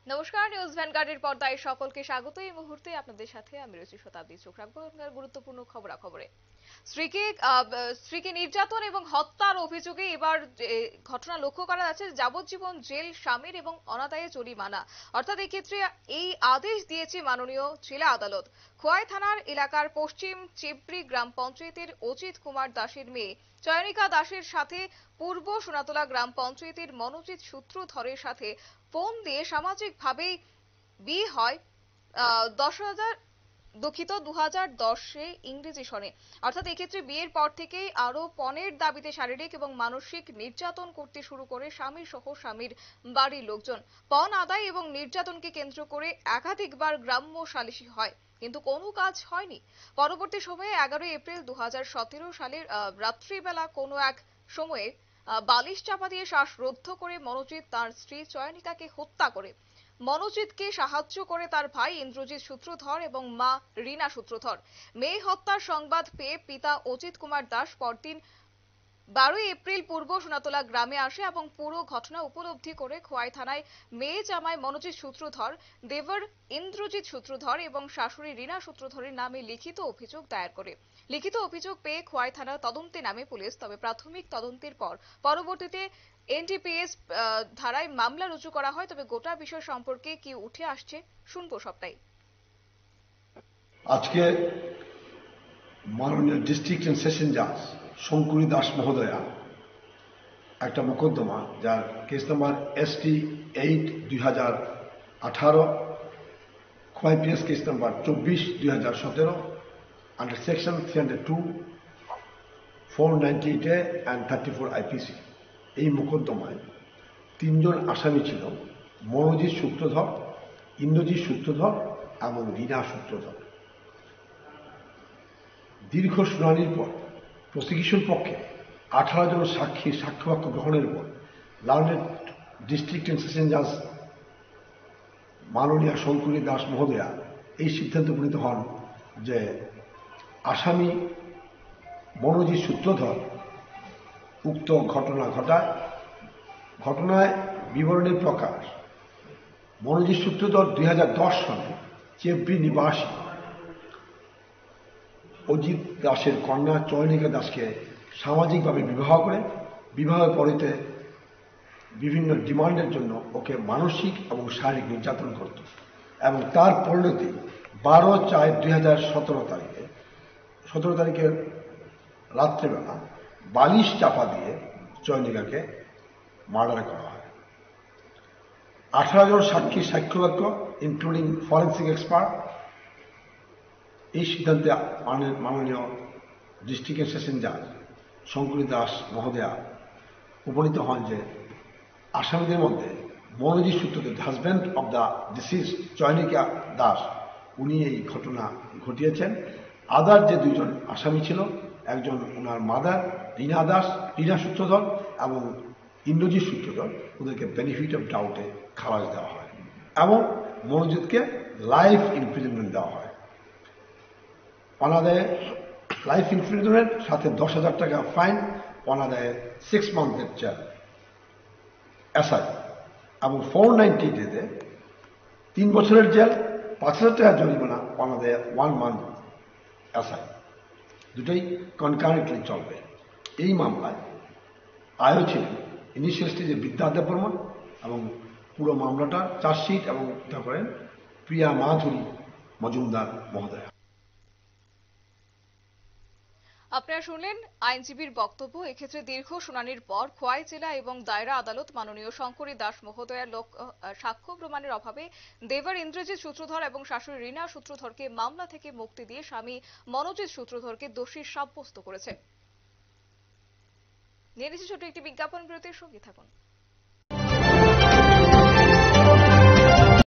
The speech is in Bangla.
নমস্কার, নিউজ ভ্যানগার্ডের পর্দায় সকলকে স্বাগত। এই মুহূর্তে আপনাদের সাথে আমি রয়েছি শতাব্দী। চোখ রাখবো এখনকার গুরুত্বপূর্ণ খবরাখবরে। স্ত্রীকে নির্যাতন এবং হত্যার অভিযোগে এবার ঘটনা লক্ষ্য করা যাচ্ছে যাবজ্জীবন জেল স্বামীর এবং অনাদায়ে জরিমানা, অর্থাৎ এই ক্ষেত্রে এই আদেশ দিয়েছে মাননীয় জেলা আদালত। খোয়াই থানার এলাকার পশ্চিম চেবড়ি গ্রাম পঞ্চায়েতের অজিত কুমার দাসের মেয়ে চয়নিকা দাসের সাথে পূর্ব সোনাতলা গ্রাম পঞ্চায়েতের মনোজিৎ সূত্রধরের সাথে ফোন দিয়ে সামাজিকভাবেই বিয়ে হয় 2010 ইংরেজি সনে। অর্থাৎ এক্ষেত্রে বিয়ের পর থেকেই আরো পণের দাবিতে শারীরিক এবং মানসিক নির্যাতন করতে শুরু করে স্বামী সহ স্বামীর বাড়ির লোকজন। পণ আদায় এবং নির্যাতনকে কেন্দ্র করে একাধিকবার গ্রাম্য সালিশি হয়, কিন্তু কোনো কাজ হয়নি। পরবর্তী সময়ে 11 এপ্রিল 2017 সালের রাত্রিবেলা কোনো এক সময়ে বালিশ চাপা দিয়ে শ্বাসরুদ্ধ করে মনোজিৎ তার স্ত্রী চয়নিকাকে হত্যা করে। মনোজিৎকে সাহায্য করে তার ভাই ইন্দ্রজিৎ সূত্রধর এবং মা রীনা সূত্রধর। মেয়ে হত্যার সংবাদ পেয়ে পিতা অজিত কুমার দাস পরদিন 12 এপ্রিল পূর্ব সোনাতলা গ্রামে আসে এবং পুরো ঘটনা উপলব্ধি করে খোয়াই থানায় মেয়ে জামাই মনোজিৎ সূত্রধর, দেবর ইন্দ্রজিৎ সূত্রধর এবং শাশুড়ি রীনা সূত্রধরের নামে লিখিত অভিযোগ দায়ের করে। লিখিত অভিযোগ পেয়ে খোয়াই থানার তদন্তে নামে পুলিশ। তবে প্রাথমিক তদন্তের পর পরবর্তীতে এনডিপিএস ধারায় মামলা রুজু করা হয়। তবে গোটা বিষয় সম্পর্কে কি উঠে আসছে শুনবো সবটাই। আজকে মাননীয় ডিস্ট্রিক্ট এন্ড সেশন জাজ শঙ্করী দাস মহোদয়া একটা মোকদ্দমা, যার case number ST 8/2018, Khowai PS case number 24/2017 under section 302, 498A and 34 IPC। এই মোকদ্দমায় তিনজন আসামি ছিল: মনোজিৎ সূত্রধর, ইন্দ্রজিৎ সূত্রধর এবং রীনা সূত্রধর। দীর্ঘ শুনানির পর প্রসিকিউশন পক্ষে 18 জন সাক্ষীর সাক্ষ্যবাক্য গ্রহণের পর লার্নেড ডিস্ট্রিক্ট এন্ড সেশন জাজ মাননীয় শঙ্করী দাস মহোদয়া এই সিদ্ধান্ত উপনীত হন যে আসামি মনোজিৎ সূত্রধর উক্ত ঘটনা ঘটায়। ঘটনায় বিবরণের প্রকাশ: মনোজিৎ সূত্রধর 2010 সালে চেবড়ি নিবাসী অজিত দাসের কন্যা চয়নিকা দাসকে সামাজিকভাবে বিবাহ করে বিবাহের পরেতে বিভিন্ন ডিমান্ডের জন্য ওকে মানসিক এবং শারীরিক নির্যাতন করত এবং তার পরিণতি 12/4/2017 তারিখের রাত্রেবেলা বালিশ চাপা দিয়ে চয়নিকাকে মার্ডার করা হয়। 18 জন সাক্ষীর সাক্ষ্যবাক্য ইনক্লুডিং ফরেন্সিক এক্সপার্ট এই সিদ্ধান্তে মাননীয় ডিস্ট্রিক্ট এন্ড সেশন জাজ শঙ্করী দাস মহোদয়া উপনীত হন যে আসামিদের মধ্যে Monojit Sutradhar, husband of the deceased Chayanika Das, উনি এই ঘটনা ঘটিয়েছেন। আদার যে দুইজন আসামি ছিল, একজন ওনার মাদার রীনা সূত্রধর এবং ইন্দ্রজিৎ সূত্রধর, ওদেরকে বেনিফিট অফ ডাউটে খালাস দেওয়া হয় এবং মনোজিৎকে লাইফ ইমপ্রিজনমেন্ট দেওয়া হয়। অনাদায়ে লাইফ ইমপ্রিজনমেন্ট সাথে 10,000 টাকা ফাইন, অনাদায়ে 6 মান্থের জেল এসআই এবং 490 3 বছরের জেল, 5,000 টাকা জরিমানা, অনাদায়ে 1 মান্থ এসআই। দুটোই কনকারেন্টলি চলবে। এই মামলায় আয়ও ছিলেন ইনিশিয়াল স্টেজে বিদ্যাধর বর্মন এবং পুরো মামলাটা চার্জশিট এবং করেন প্রিয়া মাধুরী মজুমদার মহোদয়া। আপনারা শুনলেন আইনজীবীর বক্তব্য। এক্ষেত্রে দীর্ঘ শুনানির পর খোয়াই জেলা এবং দায়রা আদালত মাননীয় শঙ্করী দাস মহোদয়ার সাক্ষ্য প্রমাণের অভাবে দেবর ইন্দ্রজিৎ সূত্রধর এবং শাশুড়ি রীনা সূত্রধরকে মামলা থেকে মুক্তি দিয়ে স্বামী মনোজিৎ সূত্রধরকে দোষী সাব্যস্ত করেছে। নিয়ে নিচ্ছি ছোট একটি বিজ্ঞাপন বিরতির, সঙ্গে থাকুন।